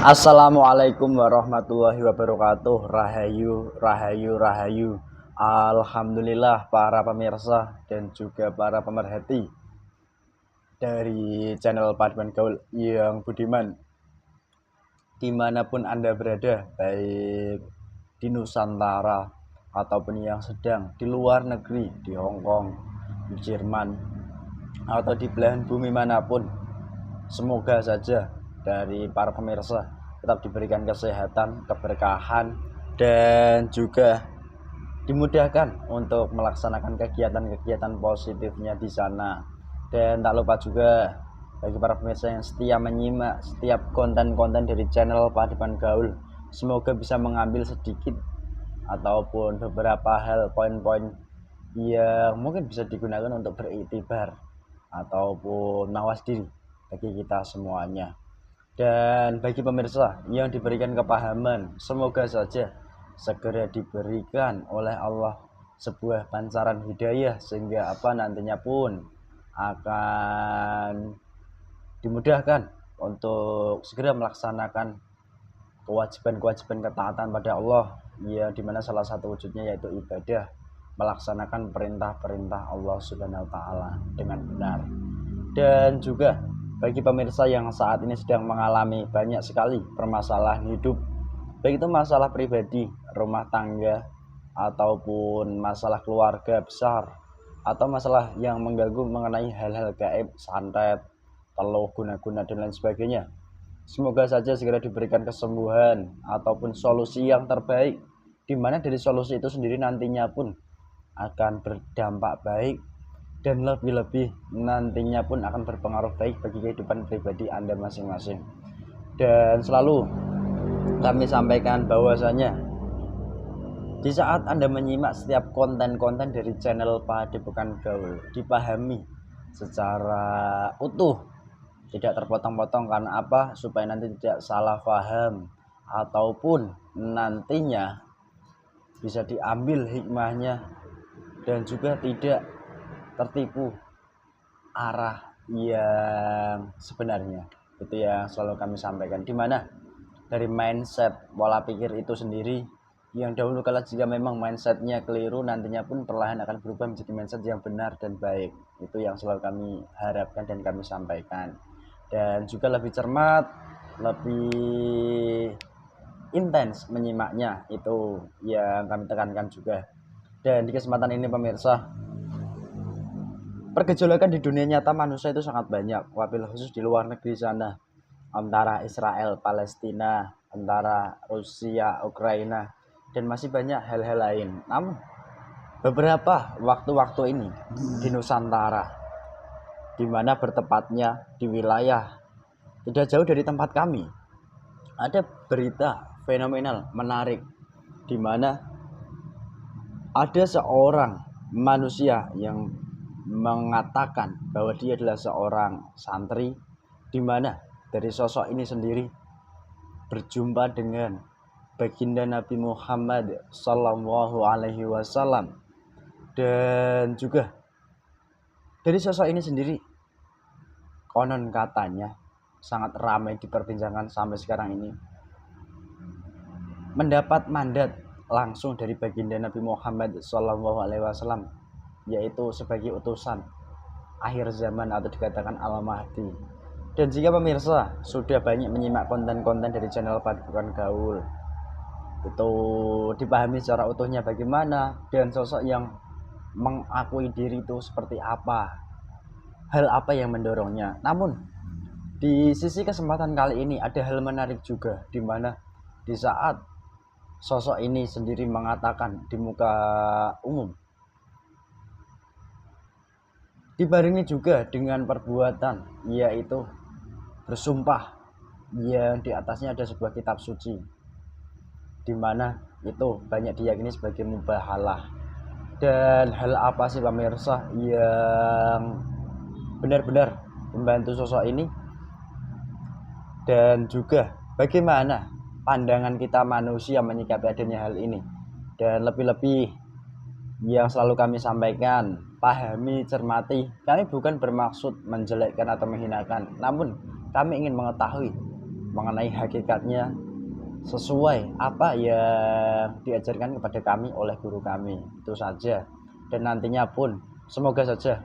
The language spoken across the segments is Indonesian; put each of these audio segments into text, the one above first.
Assalamualaikum warahmatullahi wabarakatuh. Rahayu, rahayu, rahayu. Alhamdulillah para pemirsa dan juga para pemerhati dari channel Paduan Gaul yang budiman, dimanapun Anda berada, baik di Nusantara ataupun yang sedang di luar negeri, di Hong Kong, di Jerman, atau di belahan bumi manapun. Semoga saja dari para pemirsa tetap diberikan kesehatan, keberkahan, dan juga dimudahkan untuk melaksanakan kegiatan-kegiatan positifnya di sana. Dan tak lupa juga bagi para pemirsa yang setia menyimak setiap konten-konten dari channel Paduan Gaul, semoga bisa mengambil sedikit ataupun beberapa hal poin-poin yang mungkin bisa digunakan untuk beriktibar ataupun mawas diri bagi kita semuanya. Dan bagi pemirsa yang diberikan kepahaman, semoga saja segera diberikan oleh Allah sebuah pancaran hidayah sehingga nantinya pun akan dimudahkan untuk segera melaksanakan kewajiban-kewajiban ketaatan pada Allah, ya dimana salah satu wujudnya yaitu ibadah, melaksanakan perintah-perintah Allah Subhanahu wa Ta'ala dengan benar. Dan juga bagi pemirsa yang saat ini sedang mengalami banyak sekali permasalahan hidup, baik itu masalah pribadi, rumah tangga, ataupun masalah keluarga besar, atau masalah yang mengganggu mengenai hal-hal gaib, santet, teluh, guna-guna, dan lain sebagainya. Semoga saja segera diberikan kesembuhan ataupun solusi yang terbaik, di mana dari solusi itu sendiri nantinya pun akan berdampak baik dan lebih-lebih nantinya pun akan berpengaruh baik bagi kehidupan pribadi Anda masing-masing. Dan selalu kami sampaikan bahwasanya di saat Anda menyimak setiap konten-konten dari channel Padepokan Gaul, dipahami secara utuh, tidak terpotong-potong. Karena apa? Supaya nanti tidak salah paham ataupun nantinya bisa diambil hikmahnya dan juga tidak tertipu arah yang sebenarnya. Itu yang selalu kami sampaikan, dimana dari mindset pola pikir itu sendiri yang dahulu kala jika memang mindsetnya keliru, nantinya pun perlahan akan berubah menjadi mindset yang benar dan baik. Itu yang selalu kami harapkan dan kami sampaikan. Dan juga lebih cermat, lebih intens menyimaknya, itu yang kami tekankan juga. Dan di kesempatan ini pemirsa, pergejolakan di dunia nyata manusia itu sangat banyak, wabil khusus di luar negeri sana, antara Israel, Palestina, antara Rusia, Ukraina, dan masih banyak hal-hal lain. Namun beberapa waktu-waktu ini di Nusantara, di mana bertepatnya di wilayah tidak jauh dari tempat kami, ada berita fenomenal menarik, di mana ada seorang manusia yang mengatakan bahwa dia adalah seorang santri, di mana dari sosok ini sendiri berjumpa dengan baginda Nabi Muhammad Sallallahu Alaihi Wasallam. Dan juga dari sosok ini sendiri konon katanya sangat ramai diperbincangkan sampai sekarang ini, mendapat mandat langsung dari baginda Nabi Muhammad Sallallahu Alaihi Wasallam, yaitu sebagai utusan akhir zaman atau dikatakan Al-Mahdi. Dan jika pemirsa sudah banyak menyimak konten-konten dari channel Paduan Gaul, itu dipahami secara utuhnya bagaimana dan sosok yang mengakui diri itu seperti apa, hal apa yang mendorongnya. Namun di sisi kesempatan kali ini ada hal menarik juga, di mana di saat sosok ini sendiri mengatakan di muka umum, dibarengi juga dengan perbuatan, yaitu bersumpah yang di atasnya ada sebuah kitab suci, di mana itu banyak diyakini sebagai mubahalah. Dan hal apa sih pemirsa yang benar-benar membantu sosok ini, dan juga bagaimana pandangan kita manusia menyikapi adanya hal ini. Dan lebih-lebih yang selalu kami sampaikan, pahami, cermati. Kami bukan bermaksud menjelekkan atau menghinakan, namun kami ingin mengetahui mengenai hakikatnya sesuai apa yang diajarkan kepada kami oleh guru kami, itu saja. Dan nantinya pun semoga saja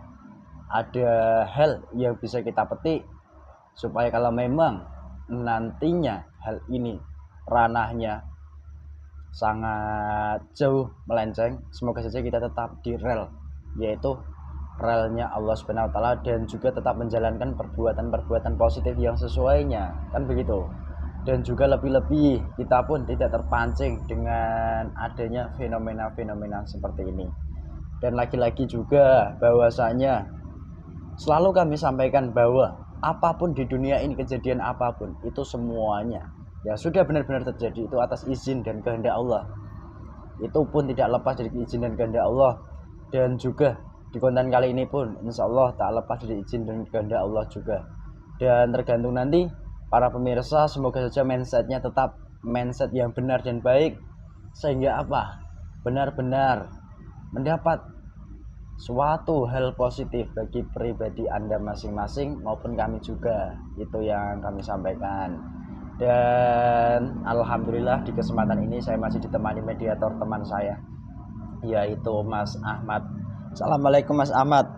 ada hal yang bisa kita petik, supaya kalau memang nantinya hal ini ranahnya sangat jauh melenceng, semoga saja kita tetap di rel, yaitu relnya Allah Subhanahu wa taala, dan juga tetap menjalankan perbuatan-perbuatan positif yang sesuainya, kan begitu. Dan juga lebih-lebih kita pun tidak terpancing dengan adanya fenomena-fenomena seperti ini. Dan lagi-lagi juga bahwasanya selalu kami sampaikan bahwa apapun di dunia ini, kejadian apapun itu semuanya ya sudah benar-benar terjadi itu atas izin dan kehendak Allah. Itu pun tidak lepas dari izin dan kehendak Allah. Dan juga di konten kali ini pun insya Allah tak lepas dari izin dan kehendak Allah juga. Dan tergantung nanti para pemirsa, semoga saja mindsetnya tetap mindset yang benar dan baik, sehingga apa, benar-benar mendapat suatu hal positif bagi pribadi Anda masing-masing maupun kami juga. Itu yang kami sampaikan. Dan alhamdulillah di kesempatan ini saya masih ditemani mediator teman saya, yaitu Mas Ahmad. Assalamualaikum Mas Ahmad.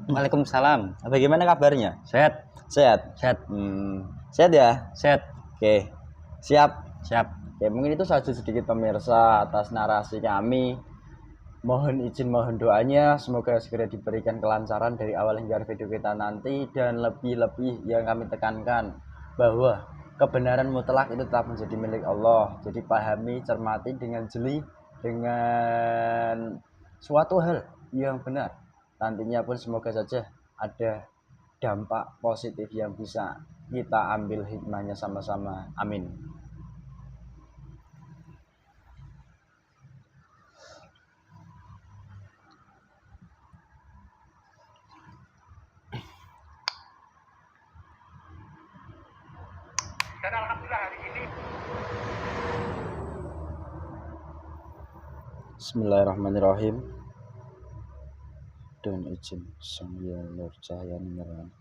Waalaikumsalam. Bagaimana kabarnya? Sehat. Sehat. Sehat. Sehat ya? Sehat. Oke. Siap. Siap. Oke, mungkin itu saja sedikit pemirsa atas narasi kami. Mohon izin, mohon doanya semoga segera diberikan kelancaran dari awal hingga video kita nanti. Dan lebih-lebih yang kami tekankan bahwa kebenaran mutlak itu tetap menjadi milik Allah. Jadi pahami, cermati dengan jeli, dengan suatu hal yang benar. Nantinya pun semoga saja ada dampak positif yang bisa kita ambil hikmahnya sama-sama. Amin. Dan alhamdulillah hari ini Bismillahirrahmanirrahim. Dan izin Sang Hyang Nur Cahaya menyerang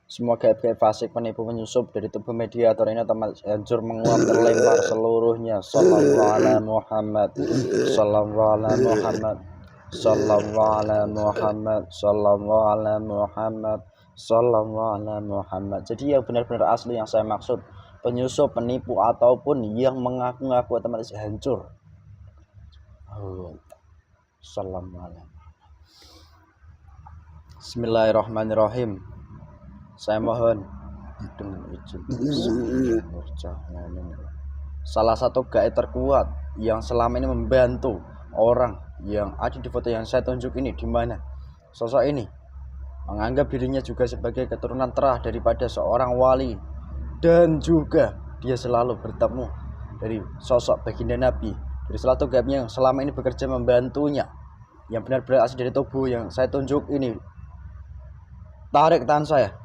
semua gaib-gaib fasik, penipu, penyusup dari tubuh mediator ini otomatis hancur, menguap, terlempar seluruhnya. Sallallahu ala Muhammad, sallallahu ala Muhammad, sallallahu ala Muhammad, sallallahu ala Muhammad, sallallahu ala Muhammad. Jadi yang benar-benar asli yang saya maksud, penyusup, penipu ataupun yang mengaku-ngaku otomatis hancur. Sallallahu ala Muhammad. Bismillahirrahmanirrahim. Saya mohon dengan izin salah satu gaib terkuat yang selama ini membantu orang yang ada di foto yang saya tunjuk ini, di mana sosok ini menganggap dirinya juga sebagai keturunan terah daripada seorang wali, dan juga dia selalu bertemu dari sosok baginda Nabi, dari salah satu gaibnya yang selama ini bekerja membantunya, yang benar-benar asli dari tubuh yang saya tunjuk ini. Tarik tangan saya.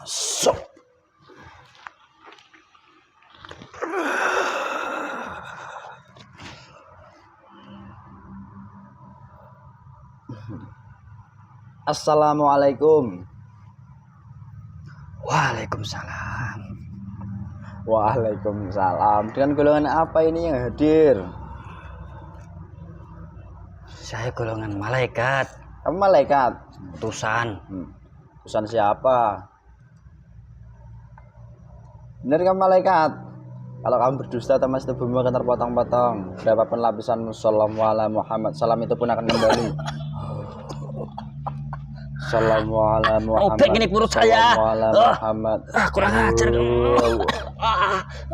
So. Assalamualaikum. Waalaikumsalam. Waalaikumsalam. Dengan golongan apa ini yang hadir? Saya golongan malaikat. Kamu malaikat? Utusan. Utusan siapa? Benar kamu malaikat? Kalau kamu berdusta, otomatis tubuhmu akan terpotong-potong. Berapapun lapisan sallallahu ala Muhammad, salam itu pun akan kembali. Sallallahu ala Muhammad. Obek ini perut saya. Sallallahu ala Muhammad. Kurang ajar.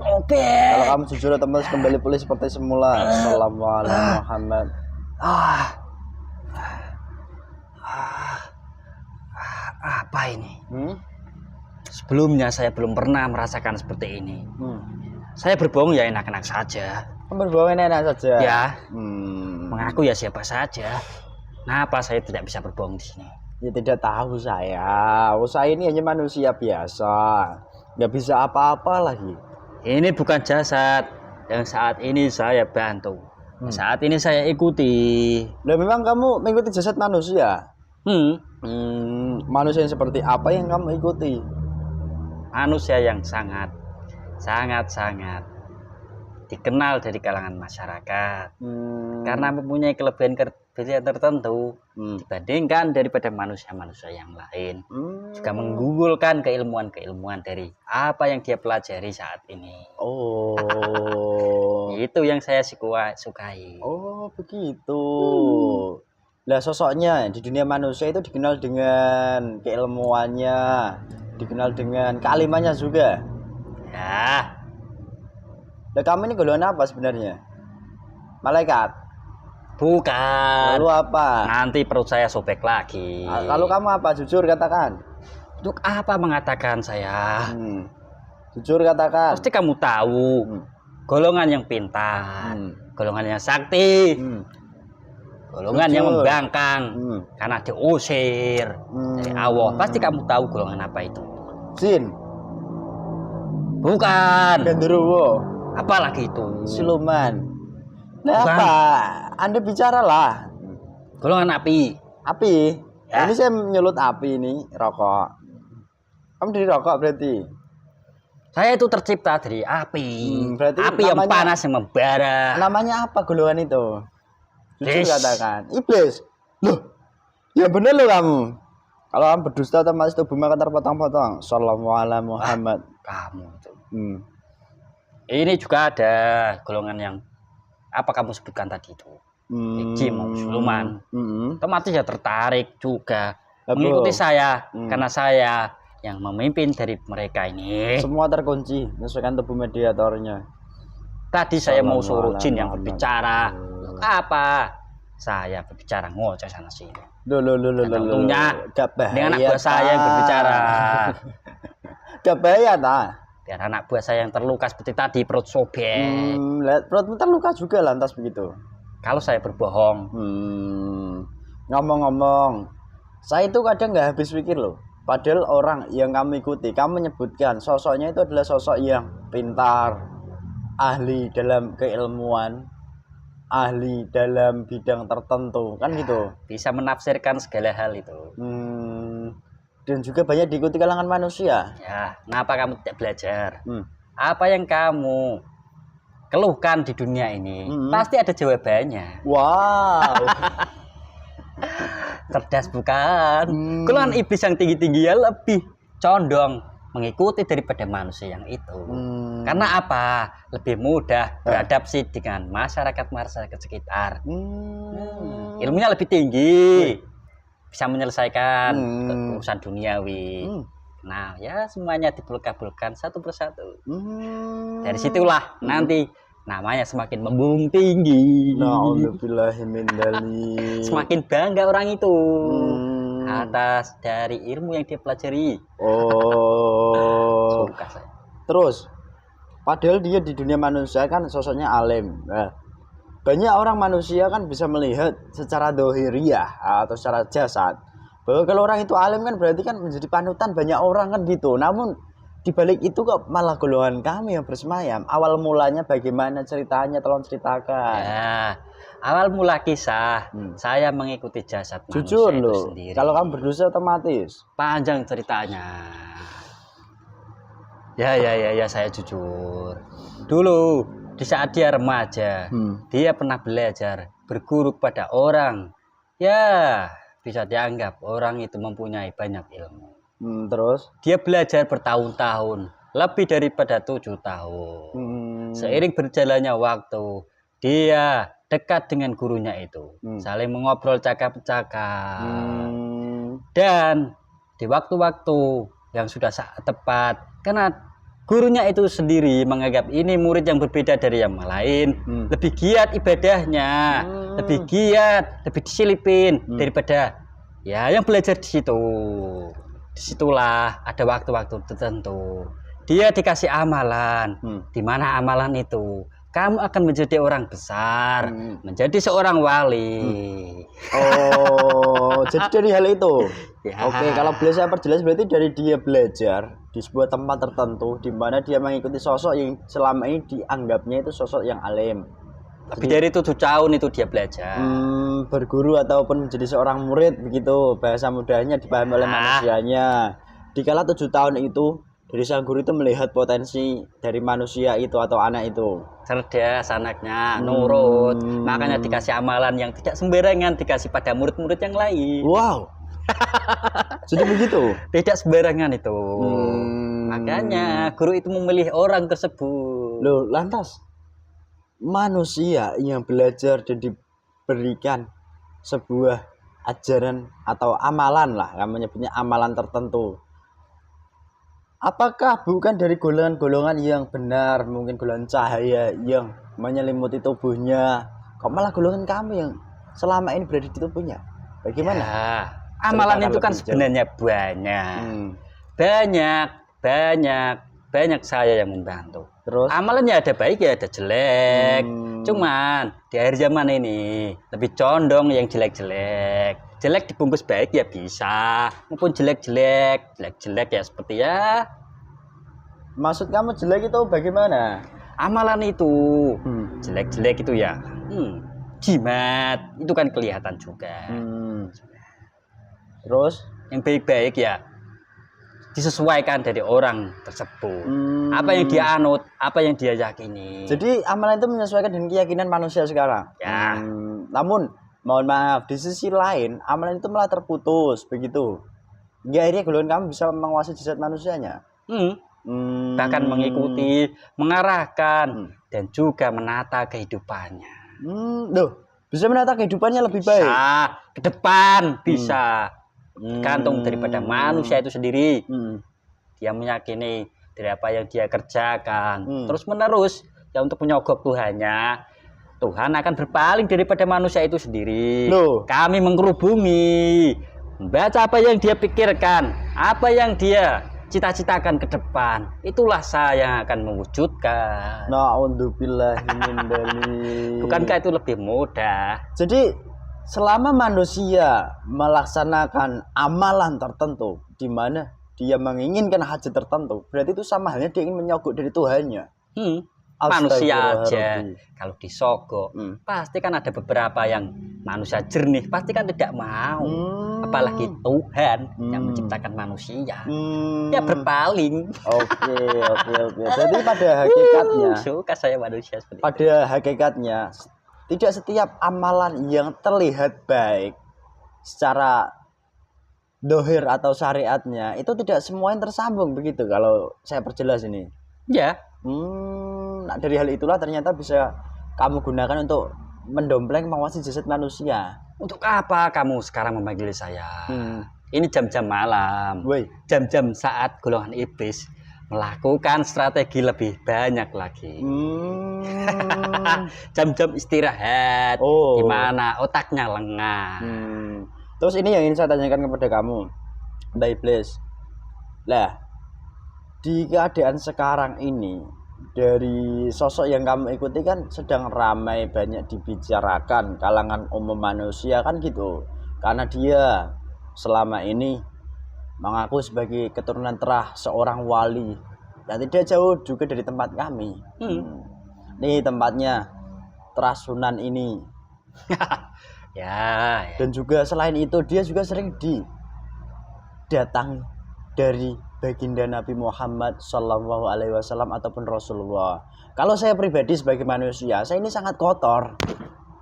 Obek. Kalau kamu jujur, otomatis kembali pulih seperti semula. Sallallahu ala Muhammad. Apa ini? Sebelumnya saya belum pernah merasakan seperti ini. Saya berbohong ya enak-enak saja. Berbohong enak saja. Ya. Mengaku ya siapa saja. Kenapa saya tidak bisa berbohong di sini? Ya tidak tahu saya. Saya ini hanya manusia biasa. Nggak bisa apa-apa lagi. Ini bukan jasad yang saat ini saya bantu. Saat ini saya ikuti. Lah memang kamu mengikuti jasad manusia? Manusia yang seperti apa yang kamu ikuti? Manusia yang sangat dikenal dari kalangan masyarakat karena mempunyai kelebihan tertentu dibandingkan daripada manusia-manusia yang lain. Juga menggugulkan keilmuan dari apa yang dia pelajari saat ini. Itu yang saya sukai. Oh, begitu. Lah sosoknya di dunia manusia itu dikenal dengan keilmuannya, dikenal dengan kealimannya juga. Ya. Lah kamu ini golongan apa sebenarnya? Malaikat? Bukan. Lalu apa? Nanti perut saya sobek lagi. Lalu kamu apa? Jujur katakan. Untuk apa mengatakan saya? Jujur katakan. Pasti kamu tahu. Golongan yang pintar, golongan yang sakti, golongan yang membangkang karena diusir dari Allah. Pasti kamu tahu golongan apa itu? Jin. Bukan. Genderuwo. Apalagi itu? Siluman. Nah, apa? Anda bicaralah. Golongan api. Api? Ya. Ini saya menyulut api ini, rokok. Kamu dari rokok berarti? Saya itu tercipta dari api. Berarti api yang panas yang membara. Namanya apa golongan itu? Jujur katakan. Iblis. Loh, ya bener loh kamu. Kalau kamu berdusta otomatis tubuh maka terpotong-potong. Sallallahu alaihi Muhammad. Kamu itu. Ini juga ada golongan yang apa kamu sebutkan tadi itu, jin maupun siluman. Otomatis ya tertarik juga mengikuti saya karena saya yang memimpin dari mereka ini. Semua terkunci, menyesuaikan tubuh mediatornya. Tadi saya mau suruh jin yang berbicara. Apa? Saya berbicara ngoceh sana sini. Untungnya dengan anak buah saya yang berbicara. Gak bahaya tak? Biar anak buah saya yang terluka seperti tadi perut sobek. Perutmu terluka juga lantas begitu. Kalau saya berbohong. Ngomong-ngomong, saya itu kadang nggak habis pikir loh. Padahal orang yang kamu ikuti, kamu menyebutkan sosoknya itu adalah sosok yang pintar, ahli dalam keilmuan, ahli dalam bidang tertentu, kan gitu. Bisa menafsirkan segala hal itu. Dan juga banyak diikuti kalangan manusia. Ya, kenapa kamu tidak belajar? Apa yang kamu keluhkan di dunia ini pasti ada jawabannya. Wow. Cerdas bukan? Golongan iblis yang tinggi-tinggi ya lebih condong mengikuti daripada manusia yang itu. Karena apa? Lebih mudah beradaptasi dengan masyarakat sekitar. Ilmunya lebih tinggi. Bisa menyelesaikan urusan duniawi. Nah, ya semuanya dibulkan satu persatu. Dari situlah nanti namanya semakin membumbung tinggi. Semakin bangga orang itu atas dari ilmu yang dia pelajari. Suka saya. Terus, padahal dia di dunia manusia kan sosoknya alim. Nah, banyak orang manusia kan bisa melihat secara dohiriyah atau secara jasad bahwa kalau orang itu alim kan berarti kan menjadi panutan banyak orang kan gitu. Namun dibalik itu kok malah golongan kami yang bersemayam. Awal mulanya bagaimana ceritanya, tolong ceritakan. Ya, awal mula kisah saya mengikuti jasad jujur manusia loh, itu sendiri. kalau kamu berdosa otomatis panjang ceritanya. Ya saya jujur. Dulu di saat dia remaja, dia pernah belajar berguru pada orang. Ya, bisa dianggap orang itu mempunyai banyak ilmu. Terus? Dia belajar bertahun-tahun, lebih daripada 7 tahun. Seiring berjalannya waktu, dia dekat dengan gurunya itu. Saling mengobrol cakap-cakap. Dan di waktu-waktu yang sudah saat tepat, karena gurunya itu sendiri menganggap ini murid yang berbeda dari yang lain, lebih giat ibadahnya, lebih giat, lebih disilipin daripada ya yang belajar di situ. Disitulah ada waktu-waktu tertentu dia dikasih amalan, di mana amalan itu kamu akan menjadi orang besar, menjadi seorang wali. Jadi dari hal itu. Ya. Oke, kalau boleh saya perjelas berarti dari dia belajar di sebuah tempat tertentu di mana dia mengikuti sosok yang selama ini dianggapnya itu sosok yang alim. Lebih dari 7 tahun itu dia belajar. Berguru ataupun menjadi seorang murid begitu, bahasa mudahnya dipahami oleh manusianya. Dikala 7 tahun itu dari sang guru itu melihat potensi dari manusia itu atau anak itu. Cerdas anaknya, nurut. Makanya dikasih amalan yang tidak sembarangan dikasih pada murid-murid yang lain. Wow. Jadi begitu. Tidak sembarangan itu. Makanya guru itu memilih orang tersebut. Loh, lantas manusia yang belajar dan diberikan sebuah ajaran atau amalan lah, kami menyebutnya amalan tertentu. Apakah bukan dari golongan-golongan yang benar, mungkin golongan cahaya yang menyelimuti tubuhnya? Kok malah golongan kamu yang selama ini berada di tubuhnya? Bagaimana? Ya, amalan itu kan sebenarnya banyak saya yang membantu. Terus amalannya ada baik ya ada jelek. Cuman di akhir zaman ini lebih condong yang jelek-jelek. Jelek dibungkus baik ya bisa, maupun jelek ya seperti ya. Maksud kamu jelek itu bagaimana? Amalan itu jelek itu ya jimat itu kan kelihatan juga. Terus yang baik-baik ya disesuaikan dari orang tersebut. Apa yang dia anut, apa yang dia yakini. Jadi amalan itu menyesuaikan dengan keyakinan manusia sekarang. Ya. Namun mohon maaf, di sisi lain amalan itu malah terputus begitu. Hingga akhirnya golongan kamu bisa menguasai jasad manusianya. Bahkan mengikuti, mengarahkan dan juga menata kehidupannya. Loh, bisa menata kehidupannya lebih baik. Bisa, ke depan bisa. Gantung daripada manusia itu sendiri. Dia meyakini dari apa yang dia kerjakan terus menerus ya untuk menyogok Tuhannya. Tuhan akan berpaling daripada manusia itu sendiri. Loh. Kami mengkerubungi, membaca apa yang dia pikirkan, apa yang dia cita-citakan ke depan. Itulah saya yang akan mewujudkan. Na'udzubillahi min dzalik. Bukankah itu lebih mudah? Jadi selama manusia melaksanakan amalan tertentu di mana dia menginginkan hajat tertentu, berarti itu sama halnya dia ingin menyogok dari Tuhannya. Manusia aja kalau disogok pasti kan ada beberapa yang manusia jernih pasti kan tidak mau. Apalagi Tuhan yang menciptakan manusia ya berpaling. Oke. Jadi pada hakikatnya suka saya manusia seperti pada hakikatnya tidak setiap amalan yang terlihat baik secara dohir atau syariatnya itu tidak semua yang tersambung begitu kalau saya perjelas ini. Ya. Nah dari hal itulah ternyata bisa kamu gunakan untuk mendompleng menguasai jasad manusia. Untuk apa kamu sekarang memanggil saya? Ini jam-jam malam. Jam-jam saat golongan iblis melakukan strategi lebih banyak lagi. Jam-jam istirahat, di mana otaknya lengah. Terus ini yang ingin saya tanyakan kepada kamu, Mbak Iblis. Lah, di keadaan sekarang ini, dari sosok yang kamu ikuti kan sedang ramai banyak dibicarakan kalangan umum manusia kan gitu. Karena dia selama ini mengaku sebagai keturunan terah seorang wali yang tidak jauh juga dari tempat kami. Nih tempatnya Terah Sunan ini. Ya. Dan juga selain itu dia juga sering didatangi dari baginda Nabi Muhammad Shallallahu Alaihi Wasallam ataupun Rasulullah. Kalau saya pribadi sebagai manusia, saya ini sangat kotor.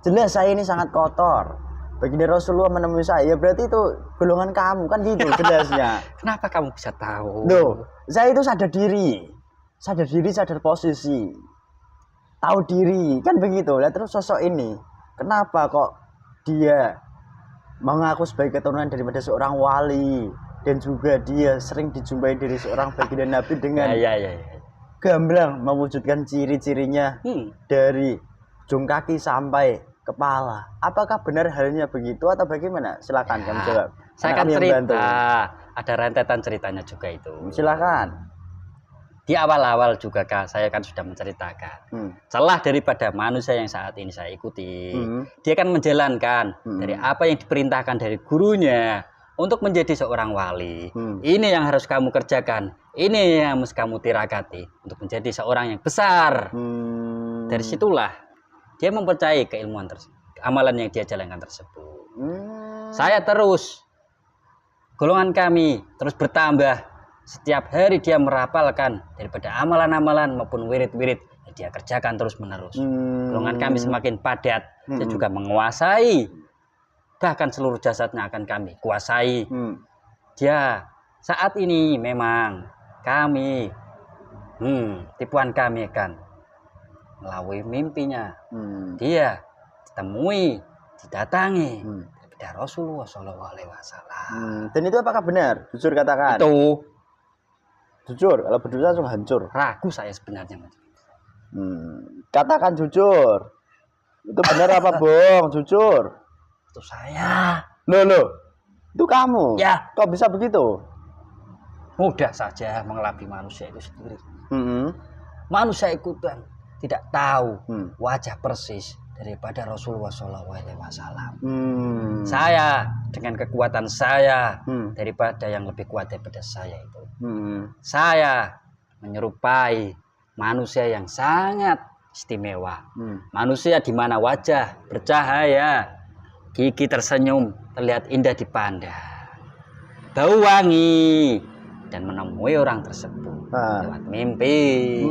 Jelas saya ini sangat kotor. Baginda Rasulullah menemui saya, berarti itu golongan kamu kan gitu jelasnya. Kenapa kamu bisa tahu? Loh, saya itu sadar diri, sadar posisi, tahu diri kan begitu. Lah terus sosok ini, kenapa kok dia mengaku sebagai keturunan daripada seorang wali dan juga dia sering dijumpai dari seorang baginda Nabi dengan gamblang mewujudkan ciri-cirinya dari ujung kaki sampai kepala. Apakah benar halnya begitu atau bagaimana? Silakan kamu jawab. Saya akan cerita. Ada rentetan ceritanya juga itu. Silakan. Di awal-awal juga saya kan sudah menceritakan celah daripada manusia yang saat ini saya ikuti. Dia kan menjalankan dari apa yang diperintahkan dari gurunya untuk menjadi seorang wali. Ini yang harus kamu kerjakan. Ini yang harus kamu tirakati untuk menjadi seorang yang besar. Dari situlah dia mempercayai keilmuan tersebut, amalan yang dia jalankan tersebut. Saya terus, golongan kami terus bertambah. Setiap hari dia merapalkan daripada amalan-amalan maupun wirid-wirid yang dia kerjakan terus menerus. Golongan kami semakin padat. Dia juga menguasai, bahkan seluruh jasadnya akan kami kuasai. Dia saat ini memang kami, tipuan kami kan melalui mimpinya. Dia ditemui, didatangi daripada Rasulullah SAW. Dan itu apakah benar? Jujur katakan. Itu jujur, kalau berdosa langsung hancur. Ragu saya sebenarnya. Katakan jujur. Itu benar apa bohong? Jujur. Itu saya. Loh. Itu kamu. Ya. Kok bisa begitu? Mudah saja mengelabui manusia itu sendiri. Manusia itu kan tidak tahu wajah persis daripada Rasulullah SAW. Saya dengan kekuatan saya daripada yang lebih kuat daripada saya itu. Saya menyerupai manusia yang sangat istimewa. Manusia di mana wajah bercahaya, gigi tersenyum, terlihat indah dipandang, bau wangi, dan menemui orang tersebut lewat mimpi.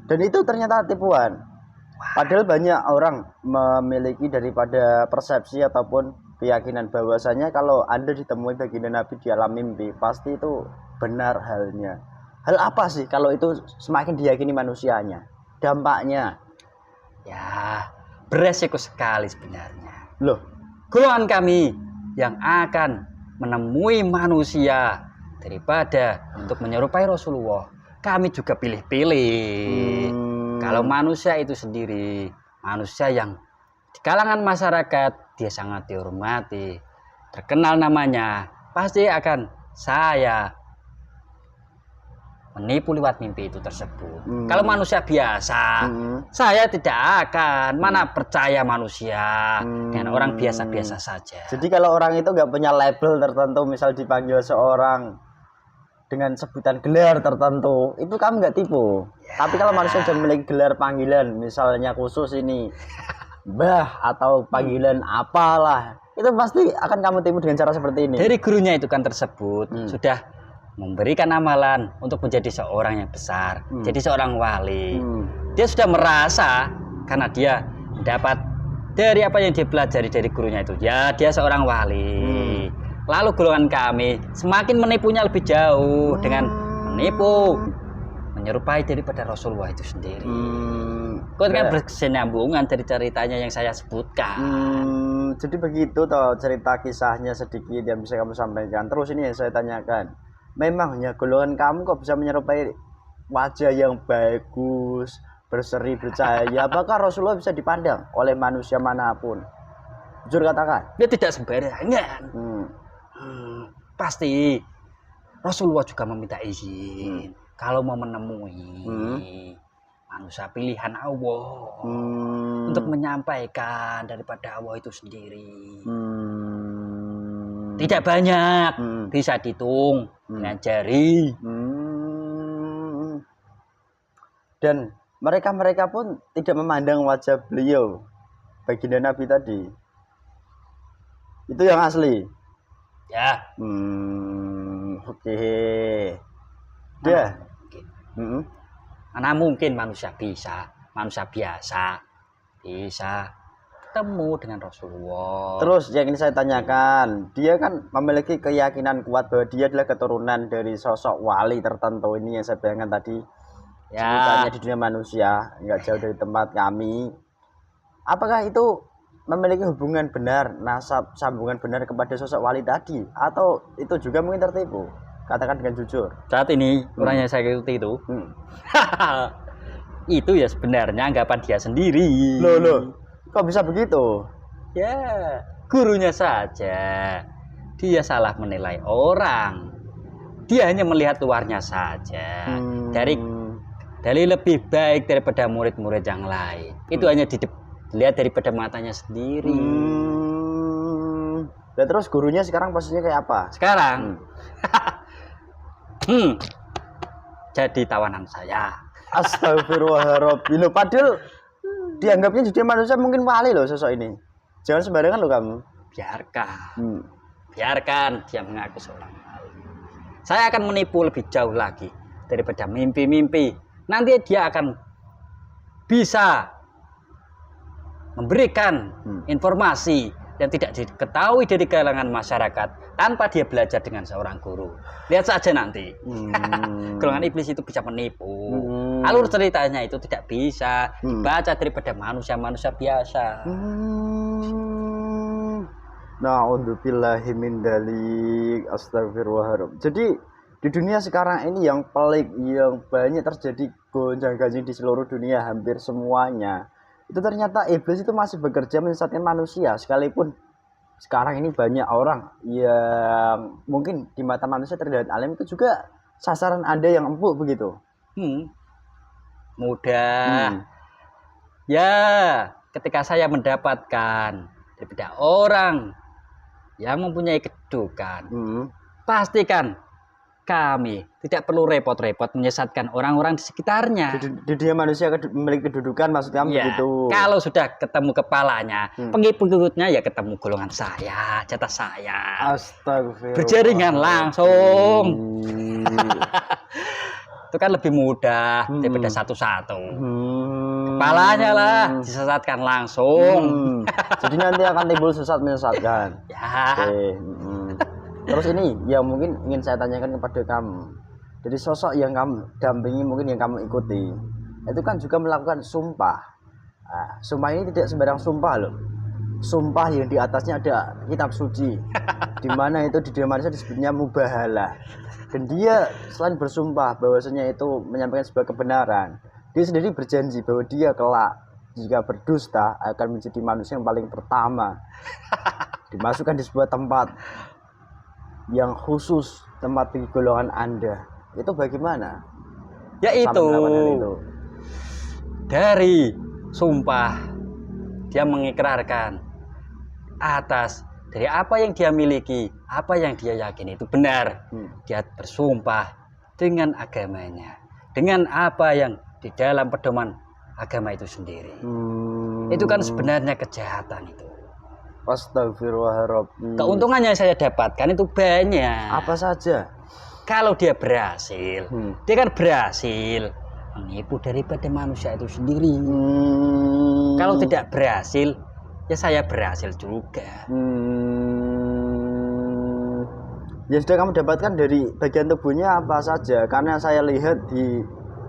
Dan itu ternyata tipuan. Padahal banyak orang memiliki daripada persepsi ataupun keyakinan bahwasanya kalau Anda ditemui baginda Nabi di alam mimpi, pasti itu benar halnya. Hal apa sih kalau itu semakin diyakini manusianya? Dampaknya? Ya, beresiko sekali sebenarnya. Loh, golongan kami yang akan menemui manusia daripada untuk menyerupai Rasulullah, kami juga pilih-pilih. Kalau manusia itu sendiri, manusia yang di kalangan masyarakat dia sangat dihormati, terkenal namanya, pasti akan saya menipu lewat mimpi itu tersebut. Kalau manusia biasa, saya tidak akan. Mana percaya manusia dengan orang biasa-biasa saja. Jadi kalau orang itu nggak punya label tertentu, misal dipanggil seorang dengan sebutan gelar tertentu, itu kamu nggak tipu. Ya. Tapi kalau manusia sudah memiliki gelar panggilan, misalnya khusus ini Mbah atau panggilan apalah, itu pasti akan kamu tipu dengan cara seperti ini. Dari gurunya itu kan tersebut sudah memberikan amalan untuk menjadi seorang yang besar, jadi seorang wali. Dia sudah merasa karena dia mendapat dari apa yang dia pelajari dari gurunya itu, ya dia seorang wali. Lalu golongan kami semakin menipunya lebih jauh dengan menipu, menyerupai daripada Rasulullah itu sendiri. Kau kan berkesinambungan dari ceritanya yang saya sebutkan. Jadi begitu toh cerita kisahnya sedikit yang bisa kamu sampaikan. Terus ini yang saya tanyakan, memangnya golongan kamu kok bisa menyerupai wajah yang bagus, berseri, bercahaya? Apakah Rasulullah bisa dipandang oleh manusia manapun? Jujur katakan. Dia tidak sembarangan. Pasti Rasulullah juga meminta izin kalau mau menemui manusia pilihan Allah untuk menyampaikan daripada Allah itu sendiri. Tidak banyak, bisa dihitung dengan jari. Dan mereka pun tidak memandang wajah beliau, baginda Nabi tadi. Itu yang asli. Ya. Oke. Dia. Mana mungkin manusia biasa bisa ketemu dengan Rasulullah. Terus yang ini saya tanyakan, dia kan memiliki keyakinan kuat bahwa dia adalah keturunan dari sosok wali tertentu ini yang saya bayangkan tadi. Sebutannya di dunia manusia, nggak jauh dari tempat kami. Apakah itu memiliki hubungan benar, nasab sambungan benar kepada sosok wali tadi, atau itu juga mungkin tertipu? Katakan dengan jujur. Saat ini orang yang saya ikuti itu itu ya sebenarnya anggapan dia sendiri. Loh, kok bisa begitu? Ya, gurunya saja. Dia salah menilai orang. Dia hanya melihat luarnya saja. Dari lebih baik daripada murid-murid yang lain. Itu hanya dilihat daripada matanya sendiri. Dan terus gurunya sekarang posisinya kayak apa? Sekarang jadi tawanan saya. Astagfirullahaladzim. Loh, padahal dianggapnya jadi manusia mungkin wali loh sosok ini. Jangan sembarangan loh kamu. Biarkan. Biarkan dia mengaku seorang wali. Saya akan menipu lebih jauh lagi daripada mimpi-mimpi. Nanti dia akan bisa memberikan informasi yang tidak diketahui dari kalangan masyarakat tanpa dia belajar dengan seorang guru. Lihat saja nanti. Golongan iblis itu bisa menipu. Alur ceritanya itu tidak bisa dibaca daripada manusia-manusia biasa. Na'udzubillahi min dzalik. Astagfirullahaladzim. Jadi di dunia sekarang ini yang pelik, yang banyak terjadi gonjang-ganjing di seluruh dunia, hampir semuanya itu ternyata iblis itu masih bekerja menyesatkan manusia. Sekalipun sekarang ini banyak orang yang mungkin di mata manusia terlihat alim, itu juga sasaran Anda yang empuk begitu. Mudah. Ya, ketika saya mendapatkan daripada orang yang mempunyai kedudukan, pastikan kami tidak perlu repot-repot menyesatkan orang-orang di sekitarnya. Di dunia manusia memiliki kedudukan, maksud kamu ya, begitu. Kalau sudah ketemu kepalanya, pengikut-pengikutnya ya ketemu golongan saya, jatah saya. Astagfirullah. Berjaringan langsung. Itu kan lebih mudah daripada satu-satu. Kepalanya lah disesatkan langsung. Jadi nanti akan timbul sesat menyesatkan. Ya. Terus ini yang mungkin ingin saya tanyakan kepada kamu. Jadi sosok yang kamu dampingi, mungkin yang kamu ikuti, itu kan juga melakukan sumpah. Nah, sumpah ini tidak sembarang sumpah loh. Sumpah yang di atasnya ada kitab suci, di mana itu di dunia manusia disebutnya mubahalah. Dan dia selain bersumpah bahwasanya itu menyampaikan sebuah kebenaran, dia sendiri berjanji bahwa dia kelak jika berdusta akan menjadi manusia yang paling pertama dimasukkan di sebuah tempat yang khusus, tempat di golongan Anda. Itu bagaimana? Yaitu dari sumpah dia mengikrarkan atas dari apa yang dia miliki, apa yang dia yakini itu benar. Dia bersumpah dengan agamanya, dengan apa yang di dalam pedoman agama itu sendiri. Itu kan sebenarnya kejahatan itu. Astagfirullahaladzim. Keuntungannya saya dapatkan itu banyak. Apa saja? Kalau dia berhasil, dia kan berhasil menipu daripada manusia itu sendiri. Kalau tidak berhasil, ya saya berhasil juga. Ya sudah, kamu dapatkan dari bagian tubuhnya apa saja? Karena saya lihat di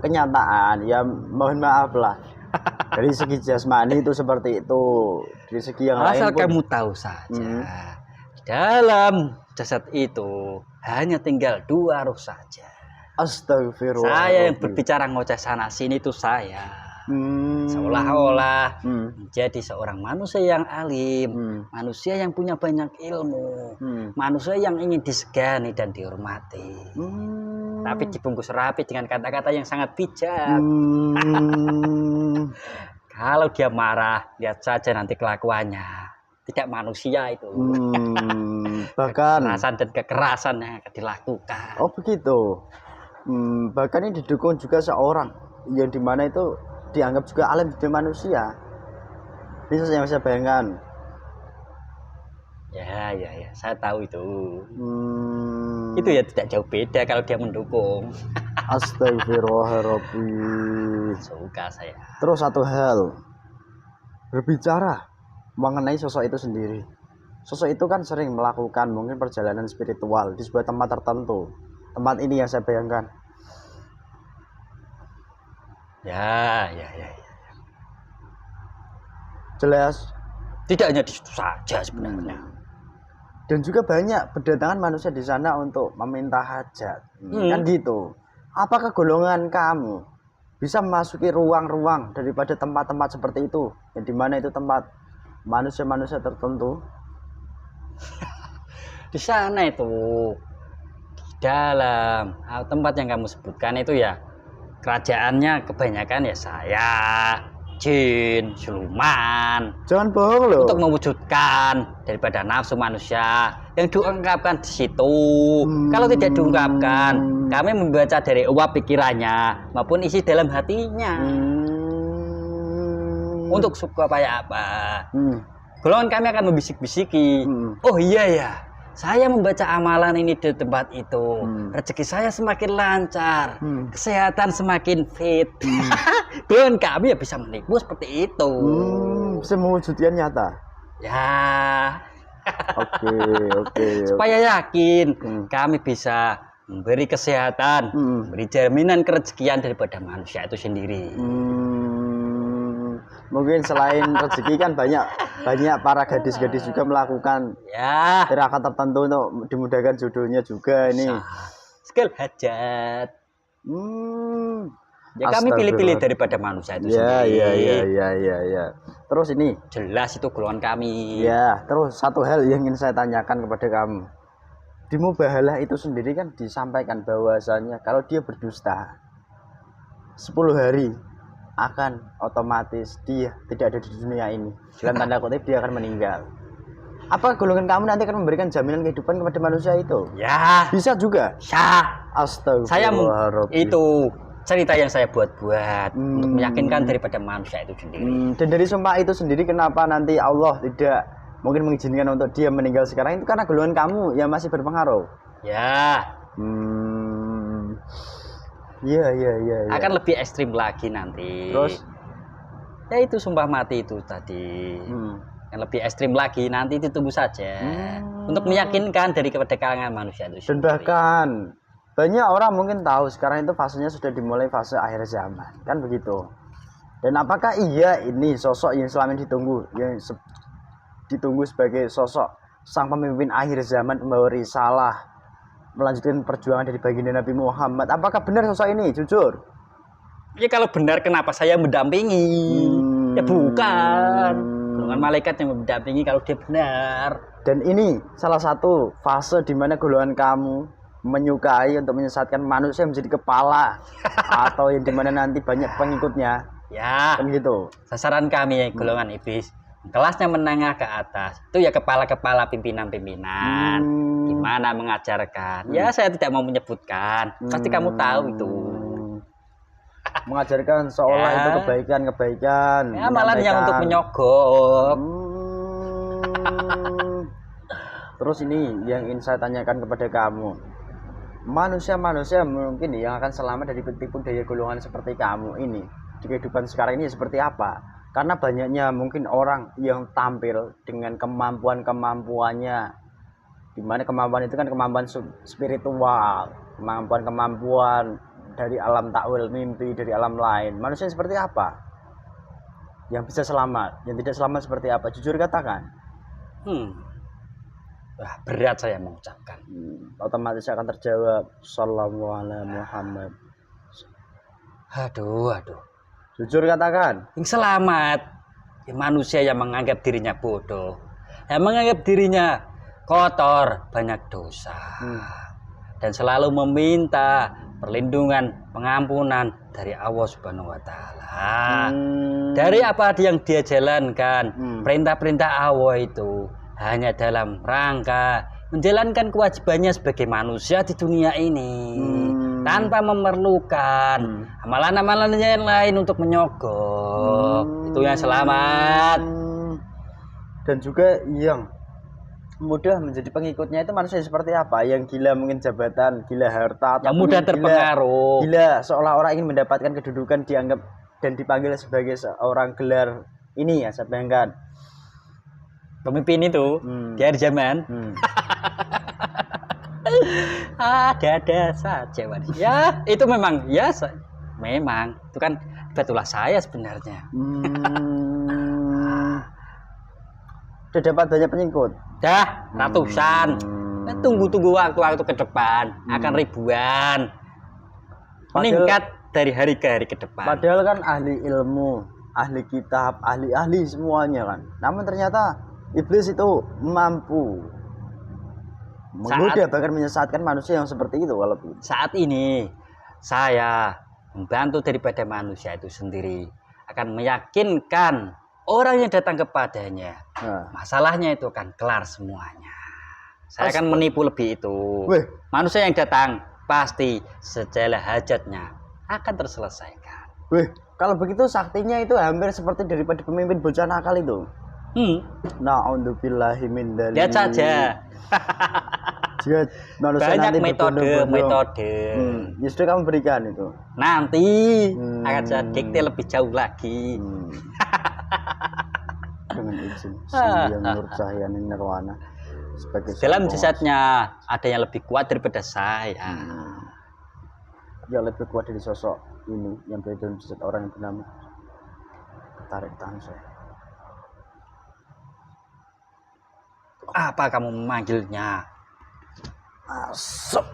kenyataan, ya mohon maaf lah. Dari segi jasmani itu seperti itu, dari segi yang lain asal pun, kamu tahu saja, dalam jasad itu hanya tinggal 2 ruh saja. Astagfirullah. Saya yang berbicara ngoceh sana sini itu saya. Seolah-olah menjadi seorang manusia yang alim, manusia yang punya banyak ilmu, manusia yang ingin disegani dan dihormati. Tapi dibungkus rapi dengan kata-kata yang sangat bijak. Kalau dia marah, lihat saja nanti kelakuannya. Tidak manusia itu. Bahkan kekerasan dan kekerasan yang akan dilakukan. Oh begitu. Bahkan ini didukung juga seorang yang dimana itu dianggap juga alim di manusia. Bisa yang saya bayangkan. Ya, saya tahu itu. Itu ya tidak jauh beda kalau dia mendukung. Astagfirullahaladzim. Suka saya. Terus satu hal, berbicara mengenai sosok itu sendiri. Sosok itu kan sering melakukan mungkin perjalanan spiritual di sebuah tempat tertentu. Tempat ini yang saya bayangkan. Ya. Jelas. Tidak hanya di situ saja sebenarnya. Dan juga banyak berdatangan manusia di sana untuk meminta hajat. Kan gitu. Apakah golongan kamu bisa memasuki ruang-ruang daripada tempat-tempat seperti itu, yang dimana itu tempat manusia-manusia tertentu? Di sana itu, di dalam tempat yang kamu sebutkan itu ya, kerajaannya kebanyakan ya saya. jin, siluman. Jangan bohong loh. Untuk mewujudkan daripada nafsu manusia yang diungkapkan di situ. Kalau tidak diungkapkan, kami membaca dari uap pikirannya maupun isi dalam hatinya. Untuk supaya apa? Golongan kami akan membisik-bisiki. Oh iya ya, saya membaca amalan ini di tempat itu. Rezeki saya semakin lancar, kesehatan semakin fit. Golongan kami ya bisa menipu seperti itu. Bisa mewujudkan nyata. Ya. Oke. Supaya yakin kami bisa memberi kesehatan, memberi jaminan kerezekian daripada manusia itu sendiri. Mungkin selain rezeki kan banyak para gadis-gadis juga melakukan tirakat tertentu untuk dimudahkan jodohnya juga ini. Segala hajat. Ya kami pilih-pilih daripada manusia itu sendiri. Iya. Terus ini jelas itu golongan kami. Ya, terus satu hal yang ingin saya tanyakan kepada kamu. Di Mubahalah itu sendiri kan disampaikan bahwasanya kalau dia berdusta 10 hari akan otomatis dia tidak ada di dunia ini. Dalam tanda kutip dia akan meninggal. Apa golongan kamu nanti akan memberikan jaminan kehidupan kepada manusia itu? Ya. Bisa juga? Ya. Astagfirullah. Saya itu cerita yang saya buat untuk meyakinkan daripada manusia itu sendiri. Dan dari sumpah itu sendiri kenapa nanti Allah tidak mungkin mengizinkan untuk dia meninggal sekarang itu karena golongan kamu yang masih berpengaruh? Ya. Iya. Akan lebih ekstrim lagi nanti. Terus? Ya itu sumpah mati itu tadi. Yang lebih ekstrim lagi nanti ditunggu saja. Untuk meyakinkan dari kepada kalangan manusia itu sendiri. Dan bahkan banyak orang mungkin tahu sekarang itu fasenya sudah dimulai fase akhir zaman. Kan begitu. Dan apakah iya ini sosok yang selama ini ditunggu sebagai sosok sang pemimpin akhir zaman membawa risalah melanjutkan perjuangan dari baginda Nabi Muhammad. Apakah benar sosok ini? Jujur. Ya kalau benar kenapa saya mendampingi? Ya bukan. Golongan malaikat yang mendampingi kalau dia benar. Dan ini salah satu fase di mana golongan kamu menyukai untuk menyesatkan manusia menjadi kepala atau yang dimana nanti banyak pengikutnya. Ya. Kan gitu. Sasaran kami golongan iblis. Kelasnya menengah ke atas itu ya kepala-kepala pimpinan-pimpinan gimana mengajarkan ya saya tidak mau menyebutkan pasti kamu tahu itu mengajarkan seolah itu kebaikan ya malah yang untuk menyogok. Terus ini yang ingin saya tanyakan kepada kamu, manusia mungkin yang akan selamat dari tipu daya golongan seperti kamu ini di kehidupan sekarang ini seperti apa? Karena banyaknya mungkin orang yang tampil dengan kemampuannya, dimana kemampuan itu kan kemampuan spiritual, kemampuan dari alam takwil mimpi, dari alam lain. Manusia seperti apa yang bisa selamat, yang tidak selamat seperti apa? Jujur katakan. Wah, berat saya mengucapkan. Otomatis akan terjawab sallallahu alaihi Muhammad. Aduh. Jujur katakan. Yang selamat ya manusia yang menganggap dirinya bodoh, yang menganggap dirinya kotor, banyak dosa, dan selalu meminta perlindungan, pengampunan dari Allah Subhanahu wa taala. Dari apa yang dia jalankan, perintah-perintah Allah itu hanya dalam rangka menjalankan kewajibannya sebagai manusia di dunia ini. Tanpa memerlukan amalan-amalan yang lain untuk menyogok. Itu yang selamat. Dan juga yang mudah menjadi pengikutnya itu manusia seperti apa? Yang gila mungkin jabatan, gila harta, yang mudah terpengaruh. Gila seolah-olah ingin mendapatkan kedudukan, dianggap dan dipanggil sebagai seorang gelar ini ya, saya bayangkan pemimpin itu di akhir zaman. Ada saja ya itu memang ya memang itu kan betulah saya sebenarnya. Sudah dapat banyak pengikut ratusan. Tunggu waktu ke depan akan ribuan, meningkat dari hari ke hari ke depan. Padahal kan ahli ilmu, ahli kitab, ahli semuanya kan, namun ternyata iblis itu mampu menggoda bahkan menyesatkan manusia yang seperti itu. Walaupun saat ini saya membantu daripada manusia itu sendiri akan meyakinkan orang yang datang kepadanya. Masalahnya itu akan kelar semuanya. Saya akan menipu lebih itu. Manusia yang datang pasti segala hajatnya akan terselesaikan. Kalau begitu saktinya itu hampir seperti daripada pemimpin bocah nakal itu. Na'udzubillahi min dzalik. Lihat saja. Banyak metode. Justru kamu berikan itu. Nanti akan saya dikte lebih jauh lagi. Dengan izin Sang Nur Cahaya Nirwana. Dalam jasadnya ada yang lebih kuat daripada saya. Yang lebih kuat dari sosok ini yang berada dalam jasad orang yang bernama. Tarik tangan saya. Apa kamu memanggilnya? Asap.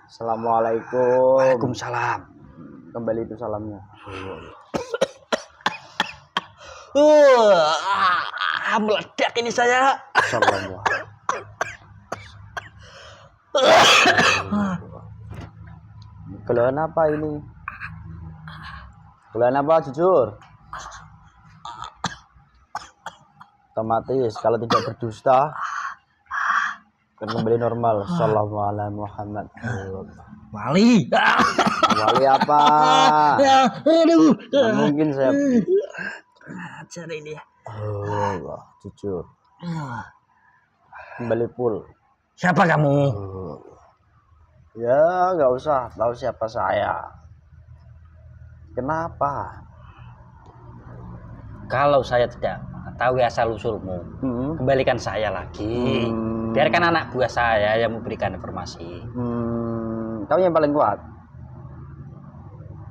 Assalamualaikum. Waalaikumsalam. Kembali itu salamnya. Meledak ini saya. Assalamualaikum. Keluhan apa ini? Keluhan apa jujur? Otomatis kalau tidak berdusta akan kembali normal. Sallallahu alaihi Muhammad. Wali. Wali apa? Aduh. Nggak mungkin saya. Ajar ini ya. Jujur. Kembali full. Siapa kamu? Ya nggak usah tahu siapa saya. Kenapa? Kalau saya tidak mengetahui asal usulmu, kembalikan saya lagi. Biarkan anak buah saya yang memberikan informasi. Kamu yang paling kuat.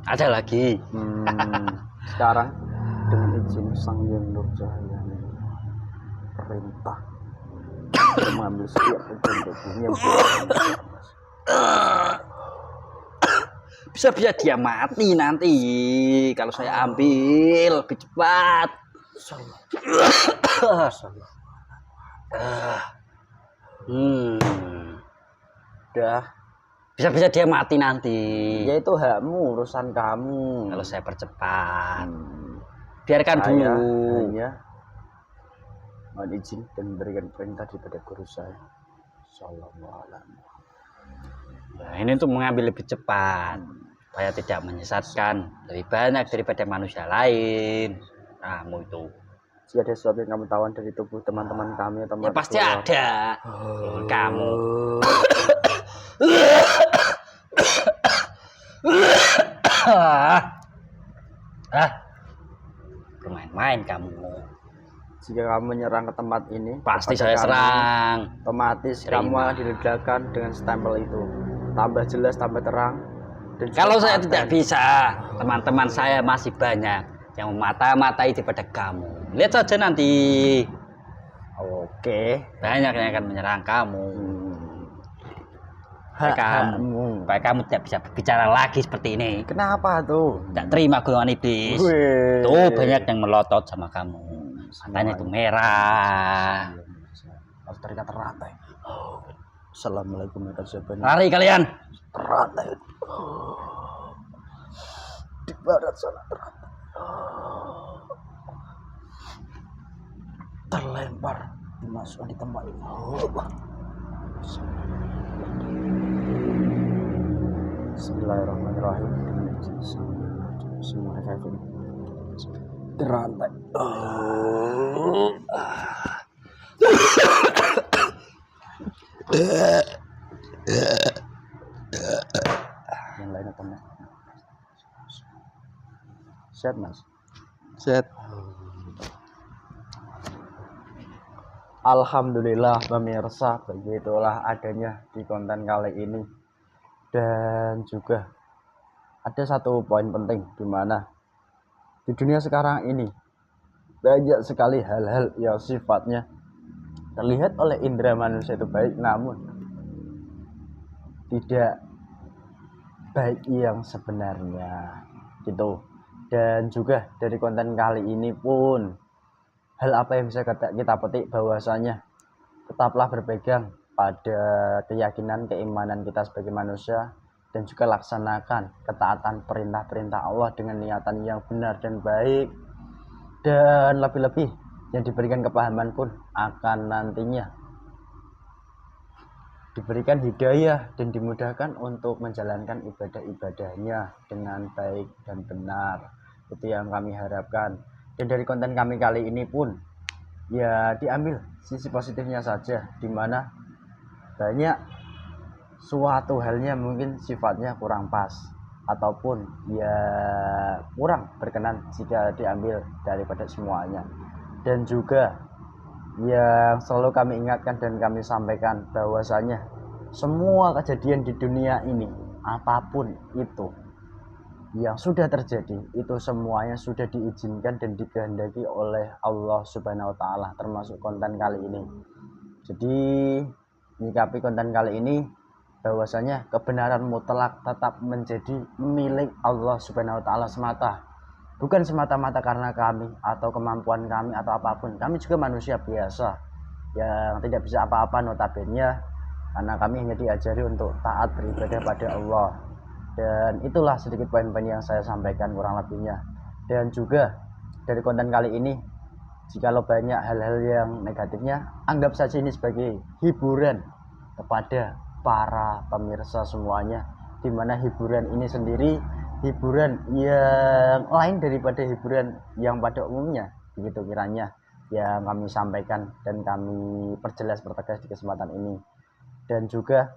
Ada lagi. Sekarang dengan izin Sang Hyang Nur Cahaya perintah mengambil setiap bentuknya. Bisa-bisa dia mati nanti kalau saya ambil lebih cepat. Udah. Bisa-bisa dia mati nanti. Ya itu hakmu, urusan kamu. Kalau saya percepat, biarkan Saya dulu. hanya mohon izin dan memberikan perintah daripada guru saya. Sallallahu alaihi. Nah, ini untuk mengambil lebih cepat supaya tidak menyesatkan lebih banyak daripada manusia lain. Kamu itu. Jika ada sesuatu yang kamu tawan dari tubuh teman-teman kami atau Ya pasti ada. Kamu. Bermain-main kamu. Jika kamu menyerang ke tempat ini, pasti saya serang. Otomatis kamu diledakkan dengan stempel itu. Tambah jelas, tambah terang. Dan kalau saya tidak bisa, teman-teman saya masih banyak yang memata-matai daripada kamu. Lihat saja nanti. Oke. Banyak yang akan menyerang kamu. Supaya kamu tidak bisa berbicara lagi seperti ini. Kenapa tuh? Tidak terima golongan iblis. Tuh banyak yang melotot sama kamu. Matanya itu merah. Harus terikat teratai. Assalamualaikum warahmatullahi wabarakatuh. Lari kalian. Teratai. Di barat sana teratai. Terlempar dimasukkan di tempat ini. Bismillahirrahmanirrahim. Semua kafir dirantai. Yang lainnya teman. Sehat mas. Set. Alhamdulillah pemirsa, begitulah adanya di konten kali ini. Dan juga ada satu poin penting di mana di dunia sekarang ini banyak sekali hal-hal yang sifatnya terlihat oleh indera manusia itu baik, namun tidak baik yang sebenarnya gitu. Dan juga dari konten kali ini pun hal apa yang bisa kita petik bahwasanya tetaplah berpegang pada keyakinan keimanan kita sebagai manusia, dan juga laksanakan ketaatan perintah-perintah Allah dengan niatan yang benar dan baik, dan lebih-lebih yang diberikan kepahaman pun akan nantinya diberikan hidayah dan dimudahkan untuk menjalankan ibadah-ibadahnya dengan baik dan benar. Itu yang kami harapkan. Dan dari konten kami kali ini pun ya diambil sisi positifnya saja, dimana banyak suatu halnya mungkin sifatnya kurang pas ataupun ya kurang berkenan jika diambil daripada semuanya. Dan juga yang selalu kami ingatkan dan kami sampaikan bahwasanya semua kejadian di dunia ini, apapun itu yang sudah terjadi, itu semuanya sudah diizinkan dan dikehendaki oleh Allah Subhanahu wa taala, termasuk konten kali ini. Jadi menyikapi konten kali ini bahwasanya kebenaran mutlak tetap menjadi milik Allah Subhanahu wa taala semata. Bukan semata-mata karena kami atau kemampuan kami atau apapun. Kami juga manusia biasa yang tidak bisa apa-apa notabene, karena kami hanya diajari untuk taat beribadah pada Allah. Dan itulah sedikit poin-poin yang saya sampaikan kurang lebihnya. Dan juga dari konten kali ini, jikalau banyak hal-hal yang negatifnya, anggap saja ini sebagai hiburan kepada para pemirsa semuanya, dimana hiburan ini sendiri hiburan yang lain daripada hiburan yang pada umumnya, begitu kiranya yang kami sampaikan dan kami perjelas pertegas di kesempatan ini. Dan juga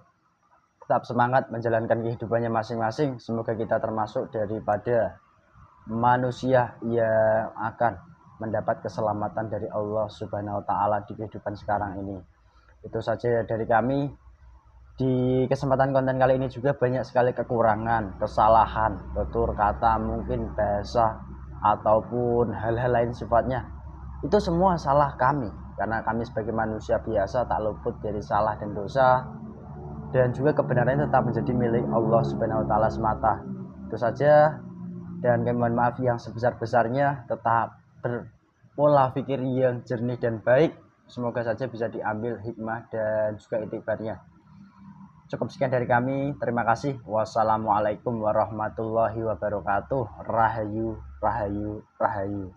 tetap semangat menjalankan kehidupannya masing-masing. Semoga kita termasuk daripada manusia yang akan mendapat keselamatan dari Allah Subhanahu wa taala di kehidupan sekarang ini. Itu saja dari kami. Di kesempatan konten kali ini juga banyak sekali kekurangan, kesalahan, tutur kata, mungkin bahasa ataupun hal-hal lain sifatnya. Itu semua salah kami, karena kami sebagai manusia biasa tak luput dari salah dan dosa. Dan juga kebenarannya tetap menjadi milik Allah Subhanahu wa taala semata. Itu saja, dan kami mohon maaf yang sebesar-besarnya. Tetap berpola pikir yang jernih dan baik. Semoga saja bisa diambil hikmah dan juga iktibarnya. Cukup sekian dari kami. Terima kasih. Wassalamualaikum warahmatullahi wabarakatuh. Rahayu, rahayu, rahayu.